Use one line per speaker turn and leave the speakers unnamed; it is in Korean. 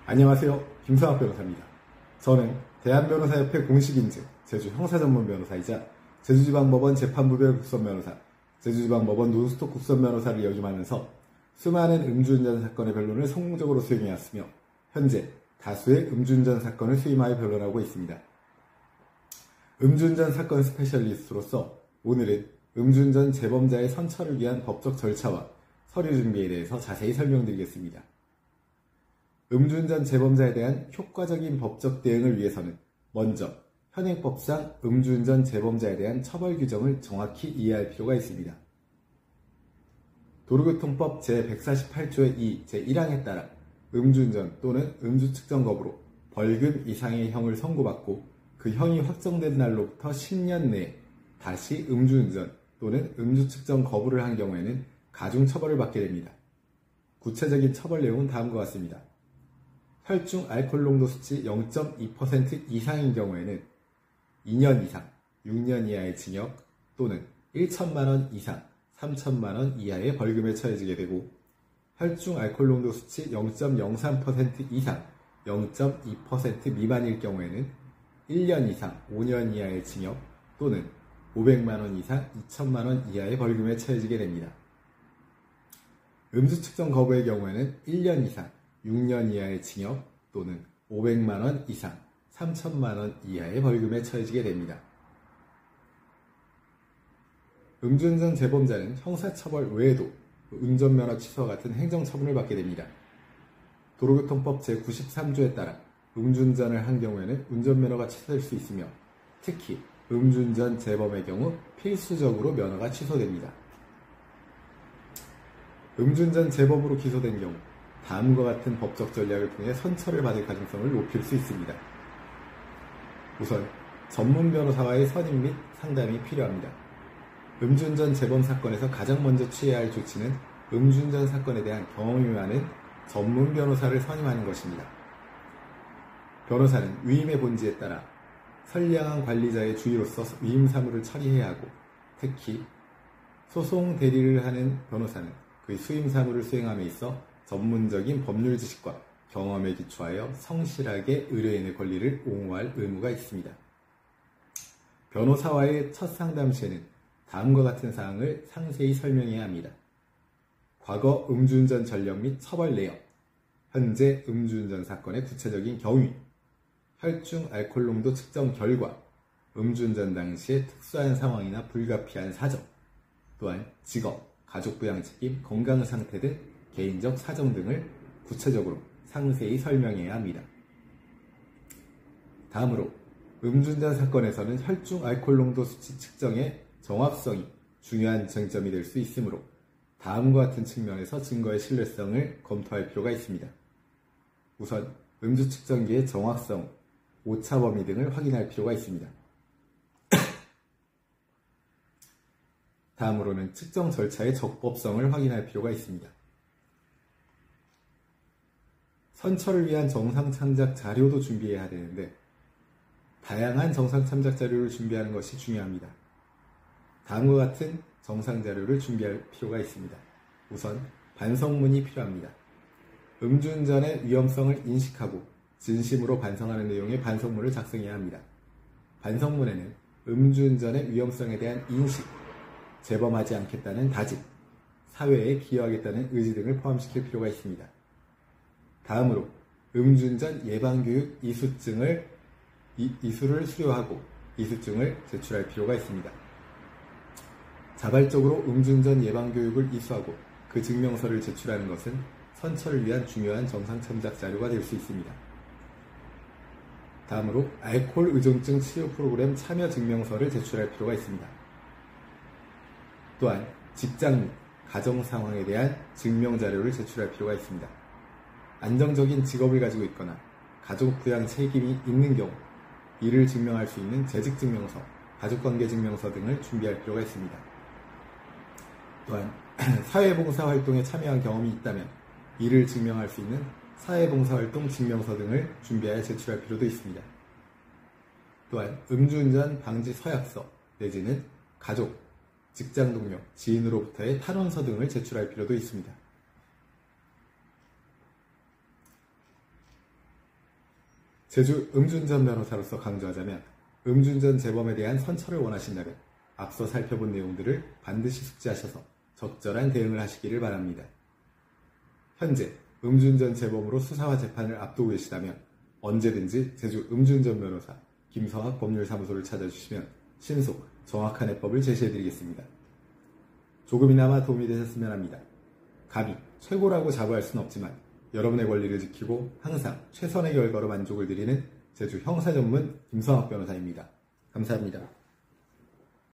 안녕하세요. 김성학 변호사입니다. 저는 대한변호사협회 공식인증 제주 형사전문변호사이자 제주지방법원 재판부별 국선변호사, 제주지방법원 논스톱 국선변호사를 역임하면서 수많은 음주운전 사건의 변론을 성공적으로 수행해왔으며 현재 다수의 음주운전 사건을 수임하여 변론하고 있습니다. 음주운전 사건 스페셜리스트로서 오늘은 음주운전 재범자의 선처를 위한 법적 절차와 서류 준비에 대해서 자세히 설명드리겠습니다. 음주운전 재범자에 대한 효과적인 법적 대응을 위해서는 먼저 현행법상 음주운전 재범자에 대한 처벌 규정을 정확히 이해할 필요가 있습니다. 도로교통법 제148조의 2 제1항에 따라 음주운전 또는 음주측정 거부로 벌금 이상의 형을 선고받고 그 형이 확정된 날로부터 10년 내에 다시 음주운전 또는 음주측정 거부를 한 경우에는 가중처벌을 받게 됩니다. 구체적인 처벌 내용은 다음과 같습니다. 혈중 알코올 농도 수치 0.2% 이상인 경우에는 2년 이상, 6년 이하의 징역 또는 1천만원 이상, 3천만원 이하의 벌금에 처해지게 되고 혈중 알코올 농도 수치 0.03% 이상, 0.2% 미만일 경우에는 1년 이상, 5년 이하의 징역 또는 500만원 이상, 2천만원 이하의 벌금에 처해지게 됩니다. 음주측정 거부의 경우에는 1년 이상, 6년 이하의 징역 또는 500만원 이상, 3천만원 이하의 벌금에 처해지게 됩니다. 음주운전 재범자는 형사처벌 외에도 운전면허 취소와 같은 행정처분을 받게 됩니다. 도로교통법 제93조에 따라 음주운전을 한 경우에는 운전면허가 취소될 수 있으며 특히 음주운전 재범의 경우 필수적으로 면허가 취소됩니다. 음주운전 재범으로 기소된 경우 다음과 같은 법적 전략을 통해 선처를 받을 가능성을 높일 수 있습니다. 우선 전문 변호사와의 선임 및 상담이 필요합니다. 음주운전 재범 사건에서 가장 먼저 취해야 할 조치는 음주운전 사건에 대한 경험이 많은 전문 변호사를 선임하는 것입니다. 변호사는 위임의 본질에 따라 선량한 관리자의 주의로서 위임 사무를 처리해야 하고 특히 소송 대리를 하는 변호사는 그의 수임 사무를 수행함에 있어 전문적인 법률 지식과 경험에 기초하여 성실하게 의뢰인의 권리를 옹호할 의무가 있습니다. 변호사와의 첫 상담 시에는 다음과 같은 사항을 상세히 설명해야 합니다. 과거 음주운전 전력 및 처벌 내역, 현재 음주운전 사건의 구체적인 경위, 혈중 알코올 농도 측정 결과, 음주운전 당시의 특수한 상황이나 불가피한 사정, 또한 직업, 가족 부양 책임, 건강 상태 등 개인적 사정 등을 구체적으로 상세히 설명해야 합니다. 다음으로 음주운전 사건에서는 혈중 알코올 농도 수치 측정의 정확성이 중요한 쟁점이 될 수 있으므로 다음과 같은 측면에서 증거의 신뢰성을 검토할 필요가 있습니다. 우선 음주 측정기의 정확성, 오차 범위 등을 확인할 필요가 있습니다. 다음으로는 측정 절차의 적법성을 확인할 필요가 있습니다. 선처를 위한 정상참작 자료도 준비해야 되는데 다양한 정상참작 자료를 준비하는 것이 중요합니다. 다음과 같은 정상 자료를 준비할 필요가 있습니다. 우선 반성문이 필요합니다. 음주운전의 위험성을 인식하고 진심으로 반성하는 내용의 반성문을 작성해야 합니다. 반성문에는 음주운전의 위험성에 대한 인식, 재범하지 않겠다는 다짐, 사회에 기여하겠다는 의지 등을 포함시킬 필요가 있습니다. 다음으로 음주운전 예방교육 이수를 수료하고 이수증을 제출할 필요가 있습니다. 자발적으로 음주운전 예방교육을 이수하고 그 증명서를 제출하는 것은 선처를 위한 중요한 정상참작 자료가 될 수 있습니다. 다음으로 알코올 의존증 치료 프로그램 참여 증명서를 제출할 필요가 있습니다. 또한 직장 및 가정 상황에 대한 증명 자료를 제출할 필요가 있습니다. 안정적인 직업을 가지고 있거나 가족 부양 책임이 있는 경우 이를 증명할 수 있는 재직증명서, 가족관계 증명서 등을 준비할 필요가 있습니다. 또한 사회봉사활동에 참여한 경험이 있다면 이를 증명할 수 있는 사회봉사활동 증명서 등을 준비하여 제출할 필요도 있습니다. 또한 음주운전 방지 서약서 내지는 가족, 직장 동료, 지인으로부터의 탄원서 등을 제출할 필요도 있습니다. 제주 음주운전 변호사로서 강조하자면 음주운전 재범에 대한 선처를 원하신다면 앞서 살펴본 내용들을 반드시 숙지하셔서 적절한 대응을 하시기를 바랍니다. 현재 음주운전 재범으로 수사와 재판을 앞두고 계시다면 언제든지 제주 음주운전 변호사 김성학 법률사무소를 찾아주시면 신속, 정확한 해법을 제시해드리겠습니다. 조금이나마 도움이 되셨으면 합니다. 감히 최고라고 자부할 수는 없지만 여러분의 권리를 지키고 항상 최선의 결과로 만족을 드리는 제주 형사 전문 김성학 변호사입니다. 감사합니다.